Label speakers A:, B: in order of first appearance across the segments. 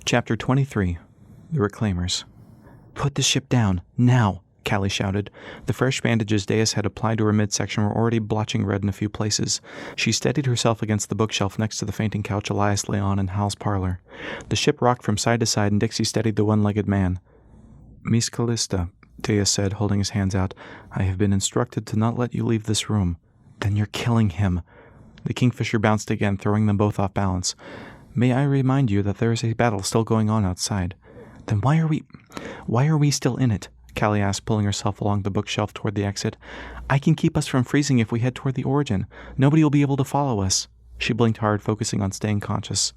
A: Chapter 23. The Reclaimers. "Put the ship down, now!" Callie shouted. The fresh bandages Deus had applied to her midsection were already blotching red in a few places. She steadied herself against the bookshelf next to the fainting couch Elias lay on in Hal's parlor. The ship rocked from side to side, and Dixie steadied the one-legged man. "Miss Callista," Deus said, holding his hands out, "I have been instructed to not let you leave this room." "Then you're killing him." The Kingfisher bounced again, throwing them both off balance. "May I remind you that there is a battle still going on outside?" "Then why are we still in it?" Callie asked, pulling herself along the bookshelf toward the exit. "I can keep us from freezing if we head toward the origin. Nobody will be able to follow us." She blinked hard, focusing on staying conscious.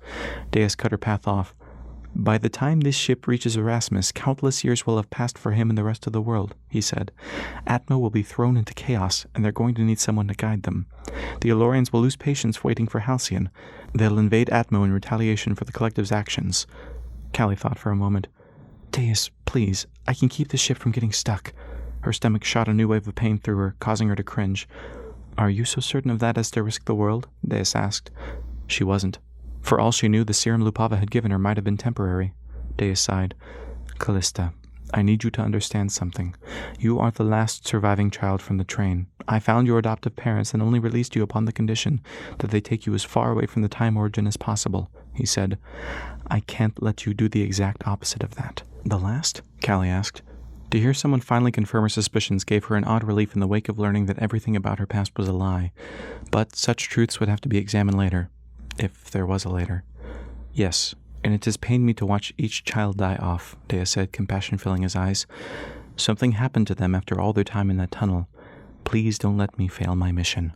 A: Deus cut her path off. "By the time this ship reaches Erasmus, countless years will have passed for him and the rest of the world," he said. "Atmo will be thrown into chaos, and they're going to need someone to guide them. The Elorians will lose patience waiting for Halcyon. They'll invade Atmo in retaliation for the collective's actions." Callie thought for a moment. "Deus, please, I can keep the ship from getting stuck." Her stomach shot a new wave of pain through her, causing her to cringe. "Are you so certain of that as to risk the world?" Deus asked. She wasn't. For all she knew, the serum Lupava had given her might have been temporary. Deus sighed. "Callista, I need you to understand something. You are the last surviving child from the train. I found your adoptive parents and only released you upon the condition that they take you as far away from the time origin as possible," he said. "I can't let you do the exact opposite of that." "The last?" Callie asked. To hear someone finally confirm her suspicions gave her an odd relief in the wake of learning that everything about her past was a lie. But such truths would have to be examined later. If there was a later. "Yes, and it has pained me to watch each child die off," Deus said, compassion filling his eyes. "Something happened to them after all their time in that tunnel. Please don't let me fail my mission."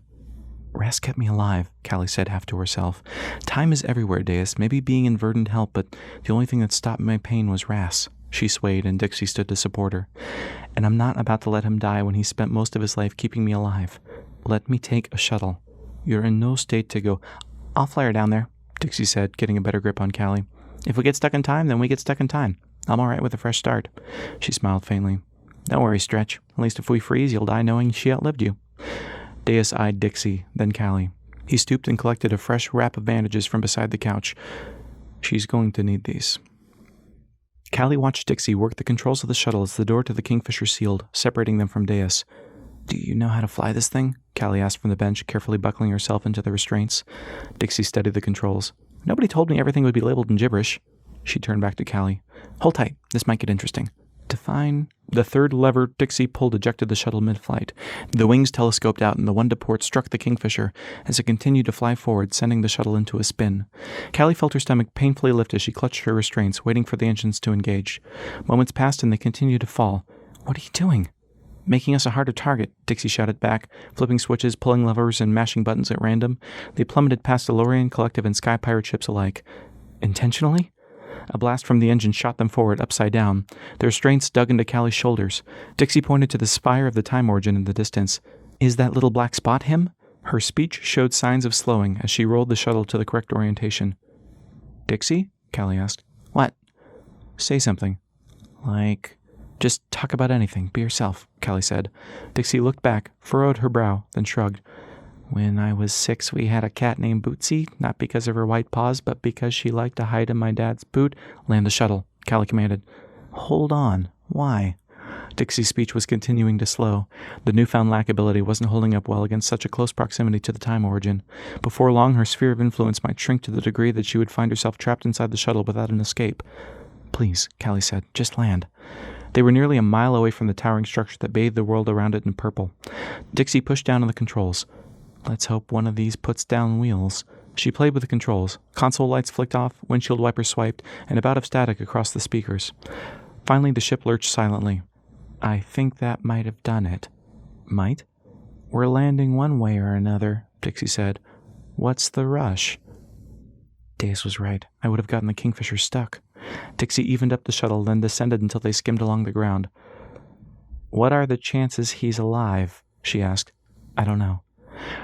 A: "Ras kept me alive," Callie said half to herself. "Time is everywhere, Deus. Maybe being in Verdant helped, but the only thing that stopped my pain was Ras." She swayed, and Dixie stood to support her. "And I'm not about to let him die when he spent most of his life keeping me alive. Let me take a shuttle. You're in no state to go—" "I'll fly her down there," Dixie said, getting a better grip on Callie. "If we get stuck in time, then we get stuck in time. I'm all right with a fresh start." She smiled faintly. "Don't worry, Stretch. At least if we freeze, you'll die knowing she outlived you." Deus eyed Dixie, then Callie. He stooped and collected a fresh wrap of bandages from beside the couch. "She's going to need these." Callie watched Dixie work the controls of the shuttle as the door to the Kingfisher sealed, separating them from Deus. "Do you know how to fly this thing?" Callie asked from the bench, carefully buckling herself into the restraints. Dixie studied the controls. "Nobody told me everything would be labeled in gibberish." She turned back to Callie. "Hold tight. This might get interesting." "Define—" The third lever Dixie pulled ejected the shuttle mid-flight. The wings telescoped out, and the one to port struck the Kingfisher as it continued to fly forward, sending the shuttle into a spin. Callie felt her stomach painfully lift as she clutched her restraints, waiting for the engines to engage. Moments passed, and they continued to fall. "What are you doing?" "Making us a harder target," Dixie shouted back, flipping switches, pulling levers, and mashing buttons at random. They plummeted past Elorian, Collective, and Sky Pirate ships alike. "Intentionally?" A blast from the engine shot them forward, upside down. Their restraints dug into Callie's shoulders. Dixie pointed to the spire of the time origin in the distance. "Is that little black spot him?" Her speech showed signs of slowing as she rolled the shuttle to the correct orientation. "Dixie?" Callie asked. "What?" "Say something." "Like—" "Just talk about anything. Be yourself," Callie said. Dixie looked back, furrowed her brow, then shrugged. "When I was 6, we had a cat named Bootsy, not because of her white paws, but because she liked to hide in my dad's boot." "Land the shuttle," Callie commanded. "Hold on. Why?" Dixie's speech was continuing to slow. The newfound lackability wasn't holding up well against such a close proximity to the time origin. Before long, her sphere of influence might shrink to the degree that she would find herself trapped inside the shuttle without an escape. "Please," Callie said, "just land." They were nearly a mile away from the towering structure that bathed the world around it in purple. Dixie pushed down on the controls. "Let's hope one of these puts down wheels." She played with the controls. Console lights flicked off, windshield wipers swiped, and a bout of static across the speakers. Finally, the ship lurched silently. "I think that might have done it." "Might?" "We're landing one way or another," Dixie said. "What's the rush?" Deus was right. I would have gotten the Kingfisher stuck. Dixie evened up the shuttle, then descended until they skimmed along the ground. "What are the chances he's alive?" she asked. "I don't know."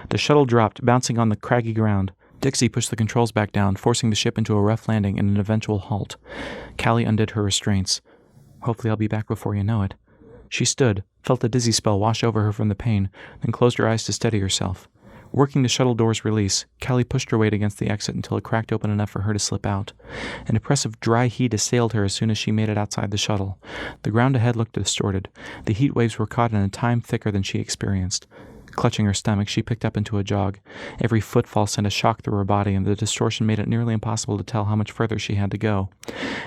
A: The shuttle dropped, bouncing on the craggy ground. Dixie pushed the controls back down, forcing the ship into a rough landing and an eventual halt. Callie undid her restraints. "Hopefully I'll be back before you know it." She stood, felt a dizzy spell wash over her from the pain, then closed her eyes to steady herself. Working the shuttle door's release, Callie pushed her weight against the exit until it cracked open enough for her to slip out. An oppressive dry heat assailed her as soon as she made it outside the shuttle. The ground ahead looked distorted. The heat waves were caught in a time thicker than she experienced. Clutching her stomach, she picked up into a jog. Every footfall sent a shock through her body, and the distortion made it nearly impossible to tell how much further she had to go.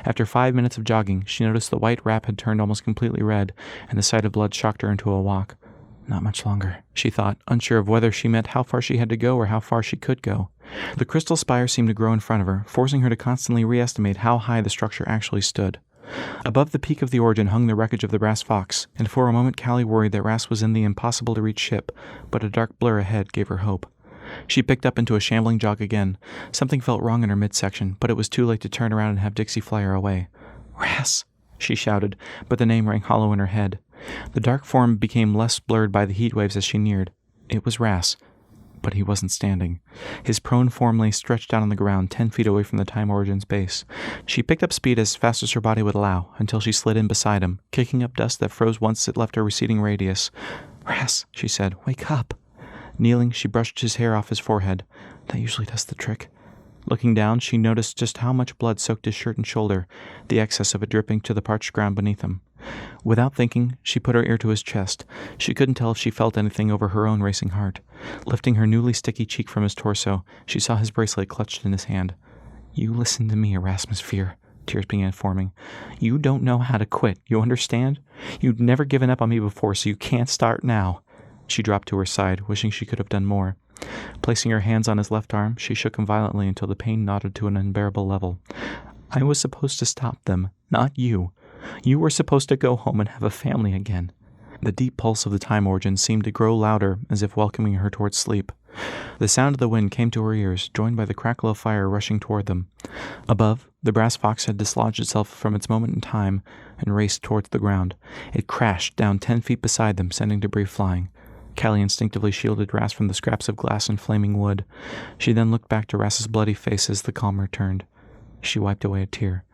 A: After 5 minutes of jogging, she noticed the white wrap had turned almost completely red, and the sight of blood shocked her into a walk. Not much longer, she thought, unsure of whether she meant how far she had to go or how far she could go. The crystal spire seemed to grow in front of her, forcing her to constantly re-estimate how high the structure actually stood. Above the peak of the origin hung the wreckage of the Brass Fox, and for a moment Callie worried that Ras was in the impossible-to-reach ship, but a dark blur ahead gave her hope. She picked up into a shambling jog again. Something felt wrong in her midsection, but it was too late to turn around and have Dixie fly her away. "Ras!" she shouted, but the name rang hollow in her head. The dark form became less blurred by the heat waves as she neared. It was Ras, but he wasn't standing. His prone form lay stretched out on the ground 10 feet away from the Time Origin's base. She picked up speed as fast as her body would allow, until she slid in beside him, kicking up dust that froze once it left her receding radius. "Ras," she said, "wake up." Kneeling, she brushed his hair off his forehead. That usually does the trick. Looking down, she noticed just how much blood soaked his shirt and shoulder, the excess of it dripping to the parched ground beneath him. Without thinking, she put her ear to his chest. She couldn't tell if she felt anything over her own racing heart. Lifting her newly sticky cheek from his torso, she saw his bracelet clutched in his hand. "You listen to me, Erasmus Fear," tears began forming. "You don't know how to quit, you understand? You'd never given up on me before, so you can't start now." She dropped to her side, wishing she could have done more. Placing her hands on his left arm, she shook him violently until the pain knotted to an unbearable level. "I was supposed to stop them, not you. You were supposed to go home and have a family again." The deep pulse of the Time Origin seemed to grow louder, as if welcoming her towards sleep. The sound of the wind came to her ears, joined by the crackle of fire rushing toward them. Above, the Brass Fox had dislodged itself from its moment in time and raced towards the ground. It crashed down 10 feet beside them, sending debris flying. Callie instinctively shielded Ras from the scraps of glass and flaming wood. She then looked back to Ras's bloody face as the calm returned. She wiped away a tear.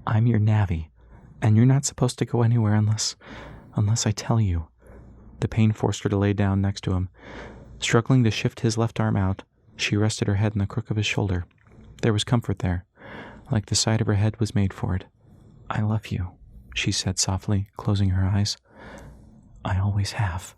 A: "I'm your navvy, and you're not supposed to go anywhere unless I tell you." The pain forced her to lay down next to him. Struggling to shift his left arm out, she rested her head in the crook of his shoulder. There was comfort there, like the side of her head was made for it. "I love you," she said softly, closing her eyes. "I always have."